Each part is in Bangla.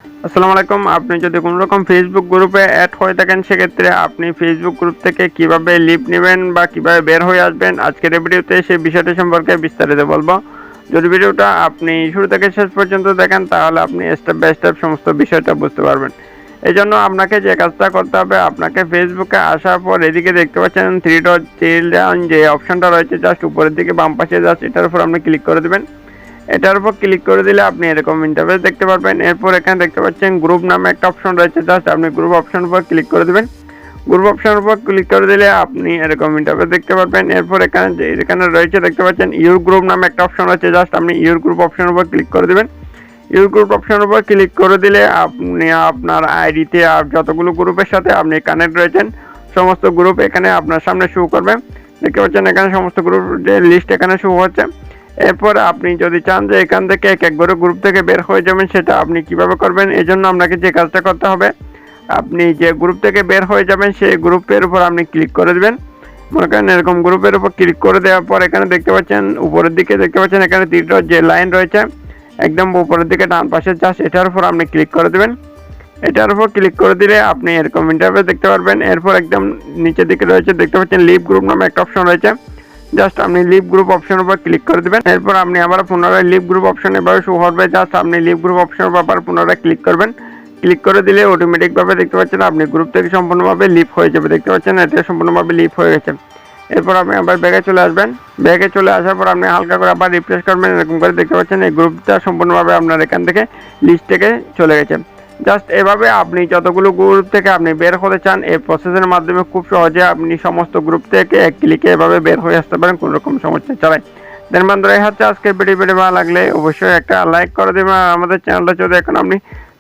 আসসালামু আলাইকুম। আপনি যদি কোনো রকম ফেসবুক গ্রুপে অ্যাড হয়ে থাকেন, সেক্ষেত্রে আপনি ফেসবুক গ্রুপ থেকে কিভাবে লিভ নেবেন বা কিভাবে বের হয়ে আসবেন, আজকের এই ভিডিওতে সেই বিষয়টি সম্পর্কে বিস্তারিত বলবো। যদি ভিডিওটা আপনি শুরু থেকে শেষ পর্যন্ত দেখেন, তাহলে আপনি স্টেপ বাই স্টেপ সমস্ত বিষয়টা বুঝতে পারবেন। এই জন্য আপনাকে যে কাজটা করতে হবে, আপনাকে ফেসবুকে আসার পর এদিকে দেখতে পাচ্ছেন থ্রি ডট চিলড্রেন যে অপশনটা রয়েছে, জাস্ট উপরের দিকে বাম পাশে, জাস্ট এটার উপর আপনি ক্লিক করে দেবেন। এটার উপর ক্লিক করে দিলে আপনি এরকম ইন্টারফেস দেখতে পারবেন। এরপর এখানে দেখতে পাচ্ছেন গ্রুপ নামে একটা অপশন রয়েছে, জাস্ট আপনি গ্রুপ অপশন উপর ক্লিক করে দেবেন। গ্রুপ অপশনের উপর ক্লিক করে দিলে আপনি এরকম ইন্টারফেস দেখতে পারবেন। এরপর এখানে রয়েছে দেখতে পাচ্ছেন ইউর গ্রুপ নামে একটা অপশন রয়েছে, জাস্ট আপনি ইউর গ্রুপ অপশনের উপর ক্লিক করে দেবেন। ইউর গ্রুপ অপশনের উপর ক্লিক করে দিলে আপনি আপনার আইডিতে যতগুলো গ্রুপের সাথে আপনি কানেক্ট রয়েছেন, সমস্ত গ্রুপ এখানে আপনার সামনে শো করবে। দেখতে পাচ্ছেন এখানে সমস্ত গ্রুপের লিস্ট এখানে শো হচ্ছে। এরপর আপনি যদি চান যে এখান থেকে এক এক করে গ্রুপ থেকে বের হয়ে যাবেন, সেটা আপনি কিভাবে করবেন, এই জন্য আপনাকে যে কাজটা করতে হবে, আপনি যে গ্রুপ থেকে বের হয়ে যাবেন সেই গ্রুপের উপর আপনি ক্লিক করে দেবেন। মনে করেন এরকম গ্রুপের উপর ক্লিক করে দেওয়ার পর এখানে দেখতে পাচ্ছেন উপরের দিকে দেখতে পাচ্ছেন এখানে তিনটা যে লাইন রয়েছে একদম উপরের দিকে ডান পাশে, জাস্ট এটার উপর আপনি ক্লিক করে দেবেন। এটার উপর ক্লিক করে দিলে আপনি এরকম ইন্টারফেস দেখতে পারবেন। এরপর একদম নিচের দিকে রয়েছে দেখতে পাচ্ছেন লিভ গ্রুপ নামে একটা অপশন রয়েছে, জাস্ট আপনি লিভ গ্রুপ অপশনের উপর ক্লিক করে দেবেন। এরপর আপনি আবার পুনরায় লিভ গ্রুপ অপশন এভাবে শো হবে, জাস্ট আপনি লিভ গ্রুপ অপশনের উপর আবার পুনরায় ক্লিক করবেন। ক্লিক করে দিলে অটোমেটিকভাবে দেখতে পাচ্ছেন আপনি গ্রুপ থেকে সম্পূর্ণভাবে লিভ হয়ে যাবে। দেখতে পাচ্ছেন এটা সম্পূর্ণভাবে লিভ হয়ে গেছে। এরপর আপনি আবার ব্যাগে চলে আসবেন। ব্যাগে চলে আসার পর আপনি হালকা করে আবার রিফ্রেশ করবেন। এরকম করে দেখতে পাচ্ছেন এই গ্রুপটা সম্পূর্ণভাবে আপনার এখান থেকে লিস্ট থেকে চলে গেছে। জাস্ট এভাবে আপনি যতগুলো গ্রুপ থেকে আপনি বের হতে চান, এই প্রসেসের মাধ্যমে খুব সহজে আপনি সমস্ত গ্রুপ থেকে এক ক্লিকে এভাবে বের হয়ে আসতে পারেন কোনো রকম সমস্যা ছাড়াই। দেন বন্ধুরা, এই হচ্ছে আজকের ভিডিও ভালো লাগলে অবশ্যই একটা লাইক করে দেবেন। আর আমাদের চ্যানেলটা যদি এখন আপনি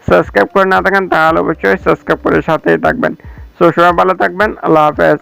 সাবস্ক্রাইব করে না থাকেন, তাহলে অবশ্যই সাবস্ক্রাইব করে সাথেই থাকবেন। সো সবাই ভালো থাকবেন। আল্লাহ হাফেজ।